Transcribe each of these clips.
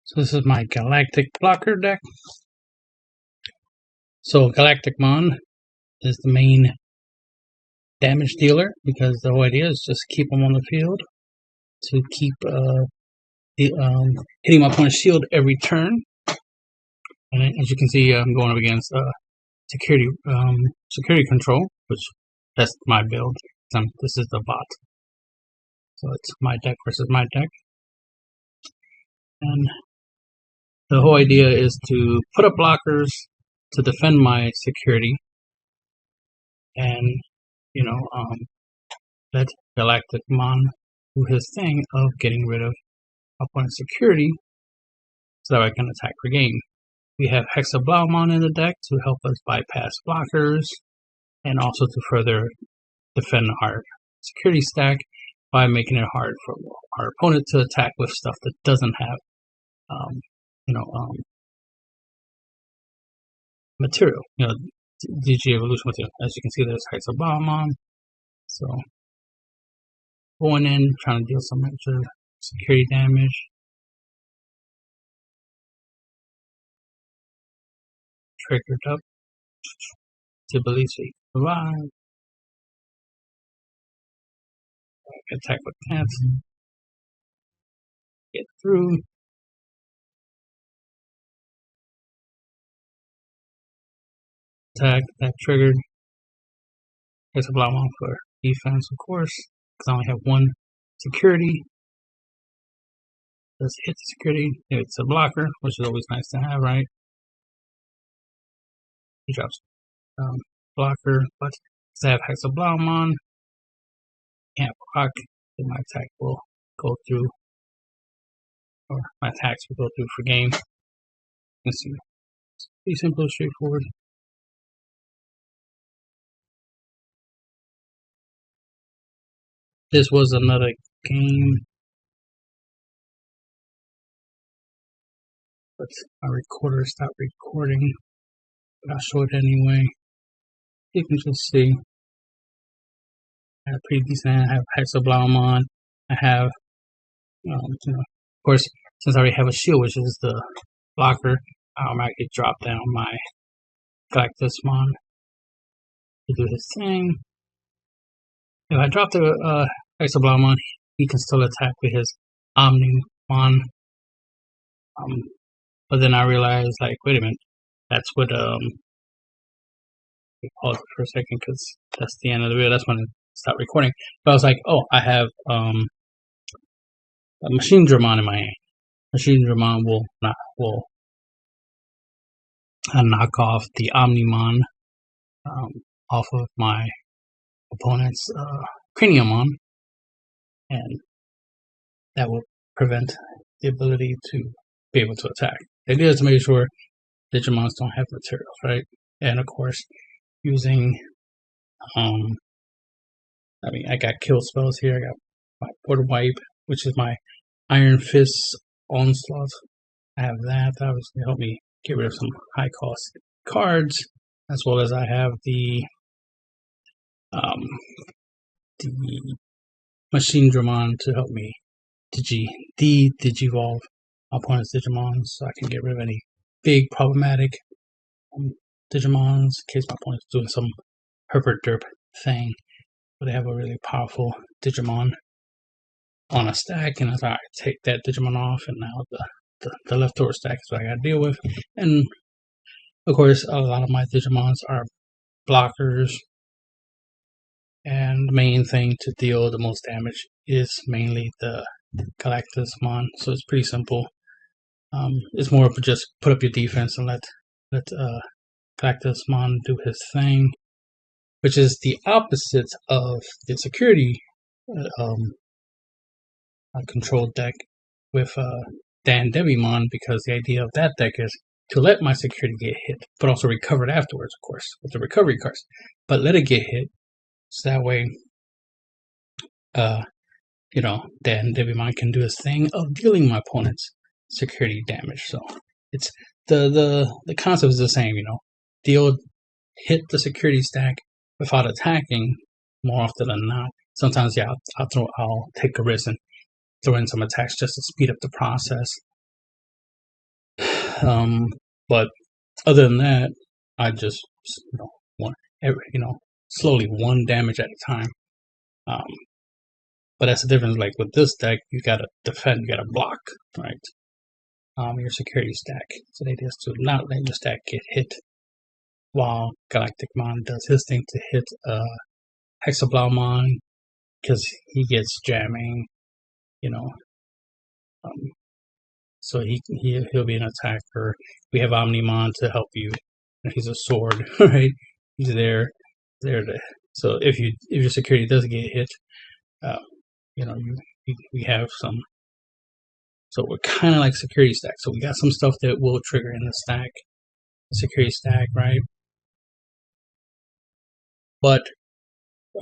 So this is my Galactic blocker deck. So Galacticmon is the main damage dealer because the whole idea is just keep him on the field to keep hitting my opponent's shield every turn. And as you can see, I'm going up against security control, which that's my build. This is the bot, so it's my deck versus my deck. And the whole idea is to put up blockers to defend my security, and let Galacticmon do his thing of getting rid of opponent's security, so that I can attack per game. We have Hexablaumon in the deck to help us bypass blockers, and also to further defend our security stack by making it hard for our opponent to attack with stuff that doesn't have material, DG evolution material. As you can see, there's Hexablaumon. So going in, trying to deal some extra security damage. Triggered up to believe we survive. Attack with cats. Get through. Attack that triggered. There's a Blaumon for defense, of course, because I only have one security. Let's hit the security. It's a blocker, which is always nice to have, right? He drops blocker, but since I have Hexablaumon, can't block, then my attack will go through, or my attacks will go through for game. Let's see. It's pretty simple, straightforward. This was another game, but my recorder stopped recording, but I'll show it anyway. You can just see I have pretty decent. I have Hexablaumon. I have, of course, since I already have a shield, which is the blocker, I'll automatically drop down my Galacticmon to do his thing. If I drop the Hexablaumon, he can still attack with his Omnimon. But then I realized, like, wait a minute, that's what pause it for a second because that's the end of the video. That's when it stopped recording. But I was like, oh, I have a Machinedramon in my hand. Machinedramon will knock off the Omnimon off of my opponent's Craniumon, and that will prevent the ability to be able to attack. The idea is to make sure Digimons don't have materials, right? And of course, using I got kill spells here. I got my Border Wipe, which is my Iron Fist Onslaught. I have that obviously help me get rid of some high cost cards, as well as I have the Machinedramon to help me digivolve opponent's Digimon, so I can get rid of any big problematic Digimons in case my opponent's doing some herper derp thing. But they have a really powerful Digimon on a stack, and I thought I'd take that Digimon off, and now the leftover stack is what I gotta deal with. And of course, a lot of my Digimons are blockers, and the main thing to deal the most damage is mainly the Galacticmon. So it's pretty simple. It's more of just put up your defense and let Galacticmon do his thing, which is the opposite of the security control deck with Digimon, because the idea of that deck is to let my security get hit, but also recover it afterwards, of course, with the recovery cards. But let it get hit, so that way, Digimon can do his thing of dealing my opponent's security damage. So it's the concept is the same, hit the security stack without attacking more often than not. Sometimes, yeah, I'll take a risk and throw in some attacks just to speed up the process. But other than that, I just want slowly one damage at a time. But that's the difference. Like with this deck, you gotta defend, you gotta block, right? Your security stack. So they just to not let your stack get hit, while Galacticmon does his thing to hit Hexablaumon because he gets jamming, so he'll be an attacker. We have Omnimon to help you. He's a sword, right? He's there to. So if your security does get hit, we have some. So we're kind of like security stack. So we got some stuff that will trigger in the stack, security stack, right? But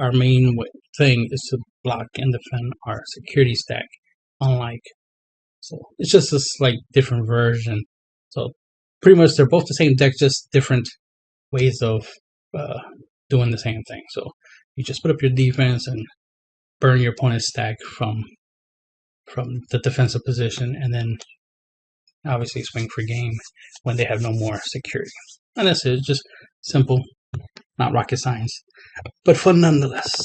our main thing is to block and defend our security stack. So it's just a slight different version. So pretty much they're both the same deck, just different ways of doing the same thing. So you just put up your defense and burn your opponent's stack from the defensive position, and then obviously swing for game when they have no more security. And that's it. Just simple, not rocket science, but fun nonetheless.